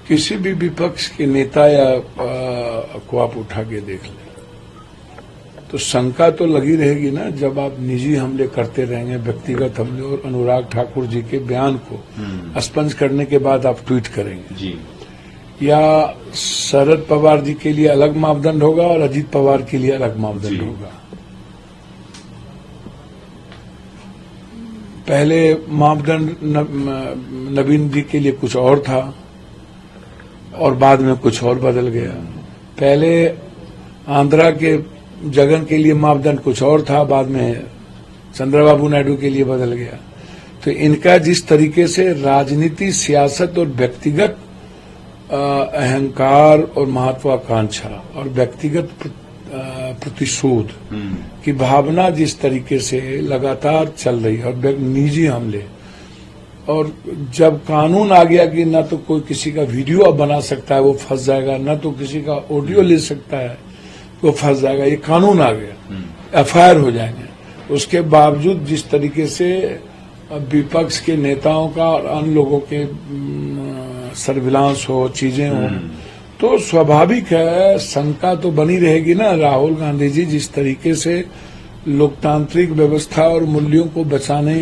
किसी भी विपक्ष के नेता या को आप उठा के देख लें तो शंका तो लगी रहेगी ना, जब आप निजी हमले करते रहेंगे, व्यक्तिगत हमले, और अनुराग ठाकुर जी के बयान को स्पंज करने के बाद आप ट्वीट करेंगे जी, या शरद पवार जी के लिए अलग मापदंड होगा और अजीत पवार के लिए अलग मापदंड होगा। पहले मापदंड नवीन जी के लिए कुछ और था और बाद में कुछ और बदल गया। पहले आंध्रा के जगन के लिए मापदंड कुछ और था, बाद में चंद्रबाबू नायडू के लिए बदल गया। तो इनका जिस तरीके से राजनीति, सियासत और व्यक्तिगत अहंकार और महत्वाकांक्षा और व्यक्तिगत प्रतिशोध की भावना जिस तरीके से लगातार चल रही है, और निजी हमले, और जब कानून आ गया कि न तो कोई किसी का वीडियो अब बना सकता है वो फंस जाएगा, न तो किसी का ऑडियो ले सकता है वो फंस जाएगा, ये कानून आ गया, एफआईआर हो जाएंगे। उसके बावजूद जिस तरीके से विपक्ष के नेताओं का और अन्य लोगों के सर्विलांस हो, चीजें हो, तो स्वाभाविक है शंका तो बनी रहेगी ना। राहुल गांधी जी जिस तरीके से लोकतांत्रिक व्यवस्था और मूल्यों को बचाने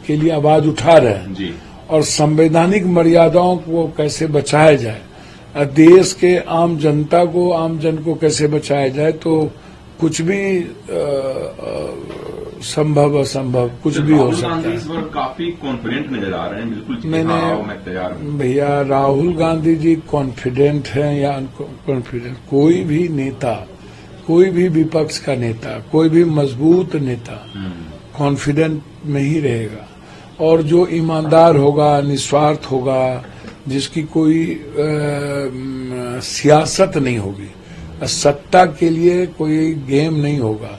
के लिए आवाज उठा रहे हैं और संवैधानिक मर्यादाओं को कैसे बचाया जाए, देश के आम जनता को, आम जन को कैसे बचाया जाए, तो कुछ भी संभव असंभव कुछ भी हो सकता है। इस बार काफी कॉन्फिडेंट नजर आ रहे हैं, बिल्कुल मैं तैयार हूं। भैया राहुल गांधी जी कॉन्फिडेंट हैं या अनकॉन्फिडेंट, कोई भी नेता, कोई भी विपक्ष का नेता, कोई भी मजबूत नेता कॉन्फिडेंट में ही रहेगा। और जो ईमानदार होगा, निस्वार्थ होगा, जिसकी कोई सियासत नहीं होगी, सत्ता के लिए कोई गेम नहीं होगा,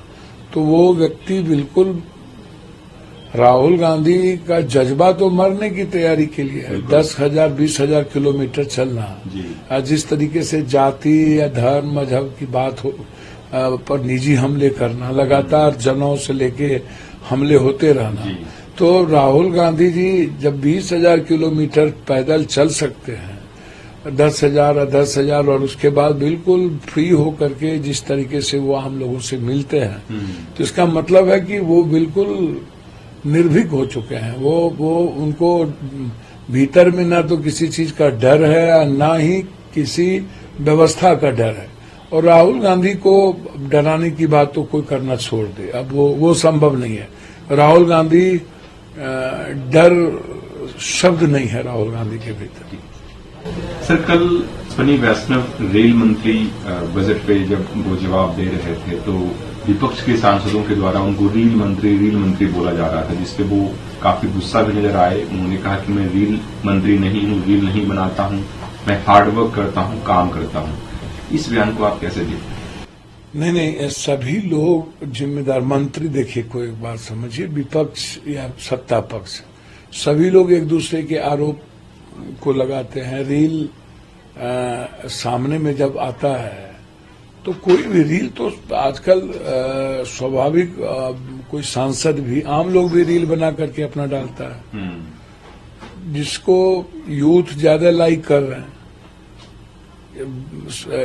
तो वो व्यक्ति बिल्कुल, राहुल गांधी का जज्बा तो मरने की तैयारी के लिए है। 10,000 20,000 किलोमीटर चलना, जिस तरीके से जाति या धर्म मजहब की बात हो पर निजी हमले करना, लगातार जनों से लेके हमले होते रहना, तो राहुल गांधी जी जब 20,000 किलोमीटर पैदल चल सकते हैं, 10,000 और उसके बाद बिल्कुल फ्री हो करके जिस तरीके से वो हम लोगों से मिलते हैं, तो इसका मतलब है कि वो बिल्कुल निर्भीक हो चुके हैं। वो उनको भीतर में ना तो किसी चीज का डर है, ना ही किसी व्यवस्था का डर है। और राहुल गांधी को डराने की बात तो कोई करना छोड़ दे, अब वो संभव नहीं है। राहुल गांधी, डर शब्द नहीं है राहुल गांधी के भीतर। सर, कल फनी वैष्णव रेल मंत्री बजट पे जब वो जवाब दे रहे थे तो विपक्ष के सांसदों के द्वारा उनको रील मंत्री बोला जा रहा था, जिसपे वो काफी गुस्सा भी नजर आए। उन्होंने कहा कि मैं रील मंत्री नहीं हूं, रील नहीं बनाता हूं, मैं हार्डवर्क करता हूं, काम करता हूं। इस बयान को आप कैसे देखते? नहीं, सभी लोग जिम्मेदार, मंत्री, देखिए कोई बात समझिए, विपक्ष या सत्ता पक्ष, सभी लोग एक दूसरे के आरोप को लगाते हैं। रील सामने में जब आता है तो कोई भी रील, तो आजकल स्वाभाविक कोई सांसद भी, आम लोग भी रील बना करके अपना डालता है, जिसको यूथ ज्यादा लाइक कर रहे हैं।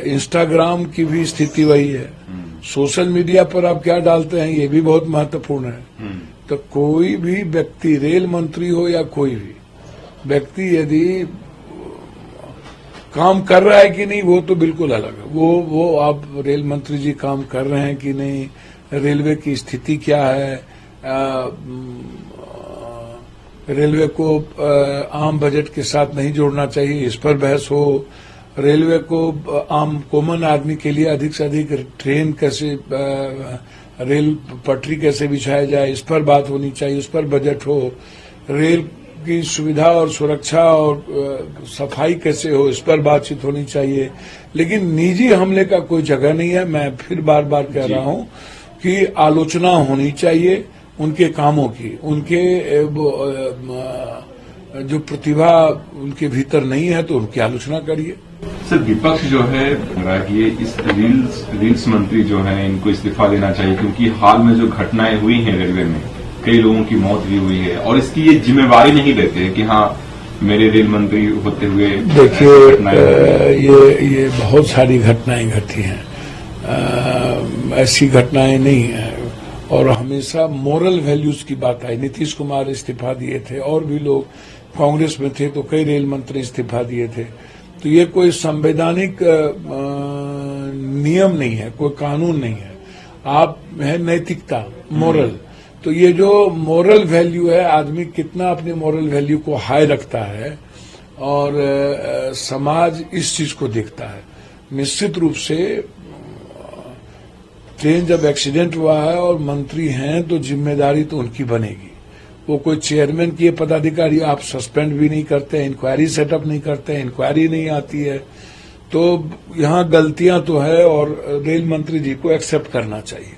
इंस्टाग्राम की भी स्थिति वही है। सोशल मीडिया पर आप क्या डालते हैं ये भी बहुत महत्वपूर्ण है। तो कोई भी व्यक्ति, रेल मंत्री हो या कोई भी व्यक्ति, यदि काम कर रहा है कि नहीं वो तो बिल्कुल अलग है। वो आप रेल मंत्री जी काम कर रहे हैं कि नहीं, रेलवे की स्थिति क्या है, रेलवे को आम बजट के साथ नहीं जोड़ना चाहिए, इस पर बहस हो। रेलवे को आम कॉमन आदमी के लिए अधिक से अधिक ट्रेन कैसे, रेल पटरी कैसे बिछाया जाए, इस पर बात होनी चाहिए, उस पर बजट हो। रेल की सुविधा और सुरक्षा और सफाई कैसे हो, इस पर बातचीत होनी चाहिए। लेकिन निजी हमले का कोई जगह नहीं है। मैं फिर बार बार कह रहा हूं कि आलोचना होनी चाहिए उनके कामों की, उनके जो प्रतिभा उनके भीतर नहीं है तो उनकी आलोचना करिए। सर, विपक्ष जो है ये इस रील्स मंत्री जो है इनको इस्तीफा देना चाहिए, क्योंकि हाल में जो घटनाएं हुई हैं रेलवे में, कई लोगों की मौत भी हुई है और इसकी ये जिम्मेवारी नहीं लेते कि हाँ मेरे रेल मंत्री होते हुए देखिए, घटनाएं हो रही? ये बहुत सारी घटनाएं घटी हैं। ऐसी घटनाएं नहीं है। और हमेशा मोरल वैल्यूज की बात आई। नीतीश कुमार इस्तीफा दिए थे, और भी लोग कांग्रेस में थे तो कई रेल मंत्री इस्तीफा दिए थे। तो ये कोई संवैधानिक नियम नहीं है, कोई कानून नहीं है। आप है नैतिकता, मोरल। तो ये जो मोरल वैल्यू है, आदमी कितना अपने मोरल वैल्यू को हाई रखता है, और समाज इस चीज को देखता है। निश्चित रूप से ट्रेन जब एक्सीडेंट हुआ है और मंत्री हैं तो जिम्मेदारी तो उनकी बनेगी। वो कोई चेयरमैन की पदाधिकारी आप सस्पेंड भी नहीं करते, इंक्वायरी सेटअप नहीं करते, इंक्वायरी नहीं आती है। तो यहाँ गलतियां तो है और रेल मंत्री जी को एक्सेप्ट करना चाहिए।